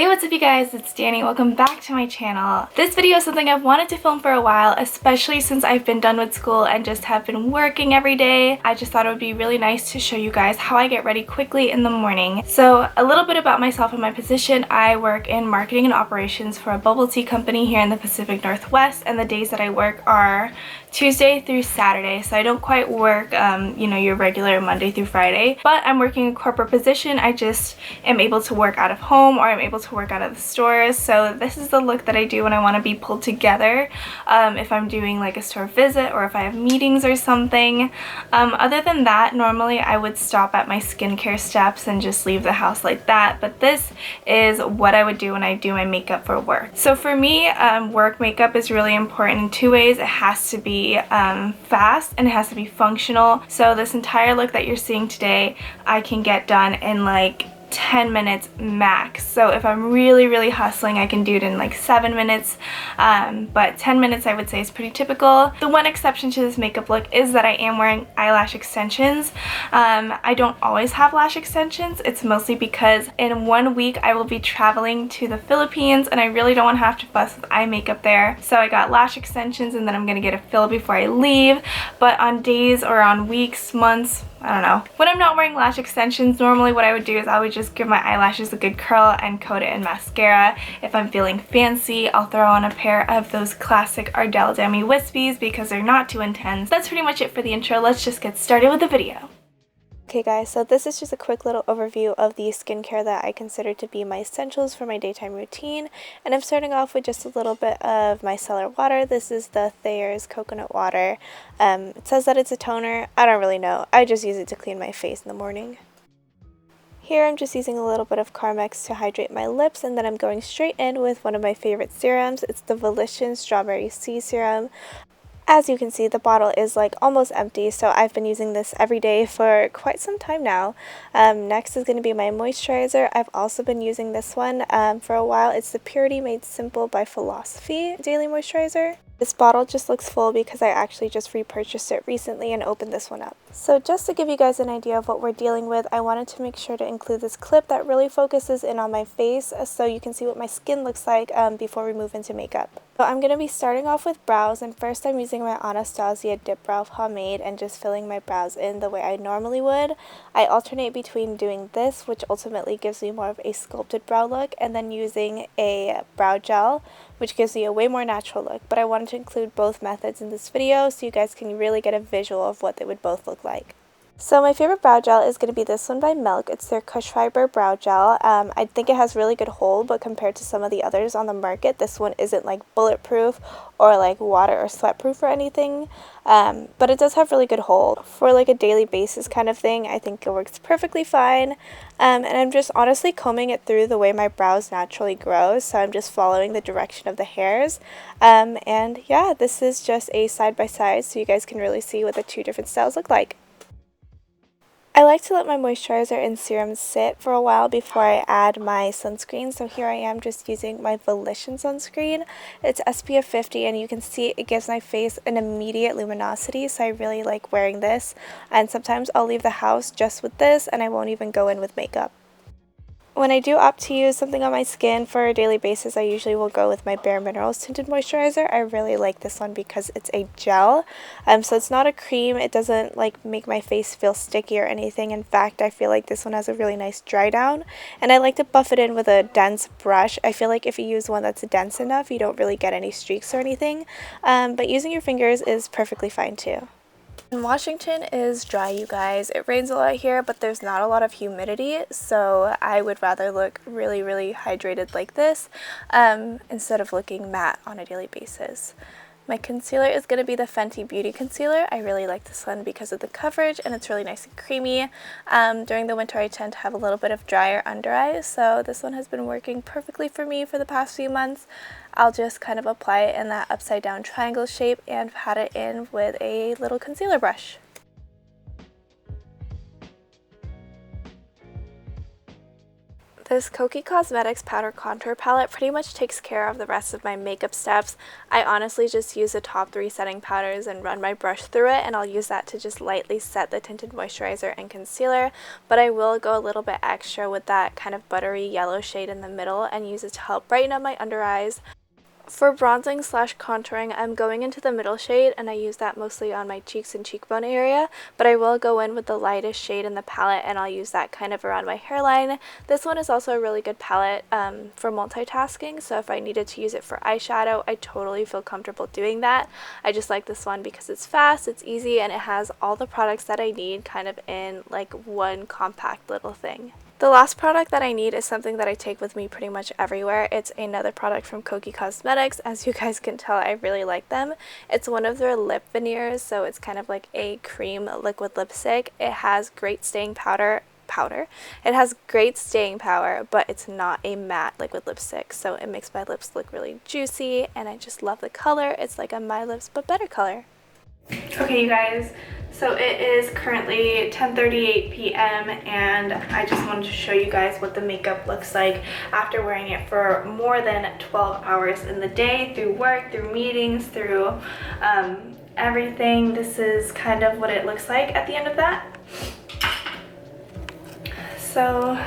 Hey, what's up you guys, it's Danny. Welcome back to my channel. This video is something I've wanted to film for a while, especially since I've been done with school and just have been working every day. I just thought it would be really nice to show you guys how I get ready quickly in the morning. So a little bit about myself and my position. I work in marketing and operations for a bubble tea company here in the Pacific Northwest, and the days that I work are Tuesday through Saturday, so I don't quite work your regular Monday through Friday, but I'm working a corporate position. I just am able to work out of home, or I'm able to work out of the stores. So this is the look that I do when I want to be pulled together, if I'm doing like a store visit or if I have meetings or something. Other than that, normally I would stop at my skincare steps and just leave the house like that, but this is what I would do when I do my makeup for work. So for me, work makeup is really important in two ways. It has to be fast and it has to be functional. So this entire look that you're seeing today, I can get done in like 10 minutes max. So if I'm really hustling, I can do it in like 7 minutes, but 10 minutes I would say is pretty typical. The one exception to this makeup look is that I am wearing eyelash extensions. I don't always have lash extensions. It's mostly because in 1 week I will be traveling to the Philippines and I really don't want to have to fuss with eye makeup there. So I got lash extensions and then I'm gonna get a fill before I leave. But on days or on weeks, months, I don't know, when I'm not wearing lash extensions, normally what I would do is I would just give my eyelashes a good curl and coat it in mascara. If I'm feeling fancy, I'll throw on a pair of those classic ohdangdanii wispies because they're not too intense. That's pretty much it for the intro. Let's just get started with the video. Okay guys, so this is just a quick little overview of the skincare that I consider to be my essentials for my daytime routine, and I'm starting off with just a little bit of micellar water. This is the Thayers coconut water. It says that it's a toner. I don't really know. I just use it to clean my face in the morning. Here I'm just using a little bit of Carmex to hydrate my lips, and then I'm going straight in with one of my favorite serums. It's the Volition Strawberry Sea Serum. As you can see, the bottle is like almost empty, so I've been using this every day for quite some time now. Next is going to be my moisturizer. I've also been using this one for a while. It's the Purity Made Simple by Philosophy Daily Moisturizer. This bottle just looks full because I actually just repurchased it recently and opened this one up. So just to give you guys an idea of what we're dealing with, I wanted to make sure to include this clip that really focuses in on my face so you can see what my skin looks like before we move into makeup. So I'm going to be starting off with brows, and first I'm using my Anastasia Dip Brow Pomade and just filling my brows in the way I normally would. I alternate between doing this, which ultimately gives me more of a sculpted brow look, and then using a brow gel, which gives me a way more natural look. But I wanted to include both methods in this video so you guys can really get a visual of what they would both look like. So my favorite brow gel is going to be this one by Milk. It's their Kush Fiber Brow Gel. I think it has really good hold, but compared to some of the others on the market, this one isn't like bulletproof or like water or sweat proof or anything. But it does have really good hold. For like a daily basis kind of thing, I think it works perfectly fine. And I'm just honestly combing it through the way my brows naturally grow, so I'm just following the direction of the hairs. And yeah, this is just a side by side so you guys can really see what the two different styles look like. I like to let my moisturizer and serum sit for a while before I add my sunscreen. So here I am just using my Volition sunscreen. It's SPF 50 and you can see it gives my face an immediate luminosity, so I really like wearing this. And sometimes I'll leave the house just with this and I won't even go in with makeup. When I do opt to use something on my skin for a daily basis, I usually will go with my Bare Minerals Tinted Moisturizer. I really like this one because it's a gel. So it's not a cream. It doesn't like make my face feel sticky or anything. In fact, I feel like this one has a really nice dry down. And I like to buff it in with a dense brush. I feel like if you use one that's dense enough, you don't really get any streaks or anything. But using your fingers is perfectly fine too. Washington is dry, you guys. It rains a lot here, but there's not a lot of humidity, so I would rather look really hydrated like this instead of looking matte on a daily basis. My concealer is going to be the Fenty Beauty Concealer. I really like this one because of the coverage and it's really nice and creamy. During the winter I tend to have a little bit of drier under eyes, so this one has been working perfectly for me for the past few months. I'll just kind of apply it in that upside down triangle shape and pat it in with a little concealer brush. This Kokie Cosmetics Powder Contour Palette pretty much takes care of the rest of my makeup steps. I honestly just use the top 3 setting powders and run my brush through it, and I'll use that to just lightly set the tinted moisturizer and concealer, but I will go a little bit extra with that kind of buttery yellow shade in the middle and use it to help brighten up my under eyes. For bronzing slash contouring, I'm going into the middle shade, and I use that mostly on my cheeks and cheekbone area, but I will go in with the lightest shade in the palette, and I'll use that kind of around my hairline. This one is also a really good palette for multitasking, so if I needed to use it for eyeshadow, I totally feel comfortable doing that. I just like this one because it's fast, it's easy, and it has all the products that I need kind of in like one compact little thing. The last product that I need is something that I take with me pretty much everywhere. It's another product from Kokie Cosmetics. As you guys can tell, I really like them. It's one of their lip veneers, so it's kind of like a cream liquid lipstick. It has great staying powder. It has great staying power, but it's not a matte liquid lipstick, so it makes my lips look really juicy, and I just love the color. It's like a My Lips but better color. Okay, you guys, so it is currently 10:38 p.m. and I just wanted to show you guys what the makeup looks like after wearing it for more than 12 hours in the day, through work, through meetings, through everything. This is kind of what it looks like at the end of that. So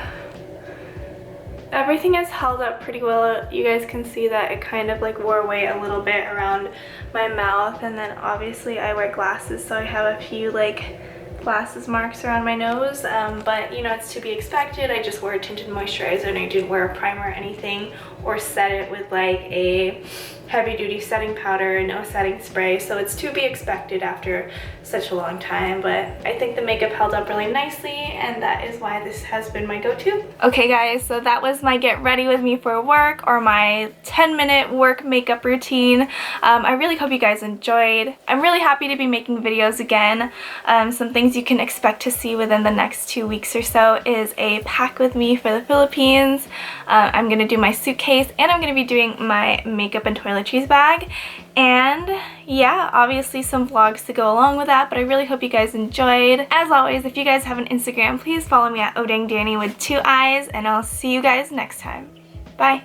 everything has held up pretty well. You guys can see that it kind of like wore away a little bit around my mouth, and then obviously I wear glasses, so I have a few like glasses marks around my nose, but you know, it's to be expected. I just wore a tinted moisturizer and I didn't wear a primer or anything, or set it with like a heavy duty setting powder, no setting spray, so it's to be expected after such a long time. But I think the makeup held up really nicely, and that is why this has been my go-to. Okay guys, so that was my get ready with me for work, or my 10-minute work makeup routine. I really hope you guys enjoyed. I'm really happy to be making videos again. Some things you can expect to see within the next 2 weeks or so is a pack with me for the Philippines. I'm gonna do my suitcase, and I'm gonna be doing my makeup and toiletries bag, and yeah, obviously some vlogs to go along with that, but I really hope you guys enjoyed. As always, if you guys have an Instagram, please follow me at ohdangdanii with 2 eyes, and I'll see you guys next time. Bye!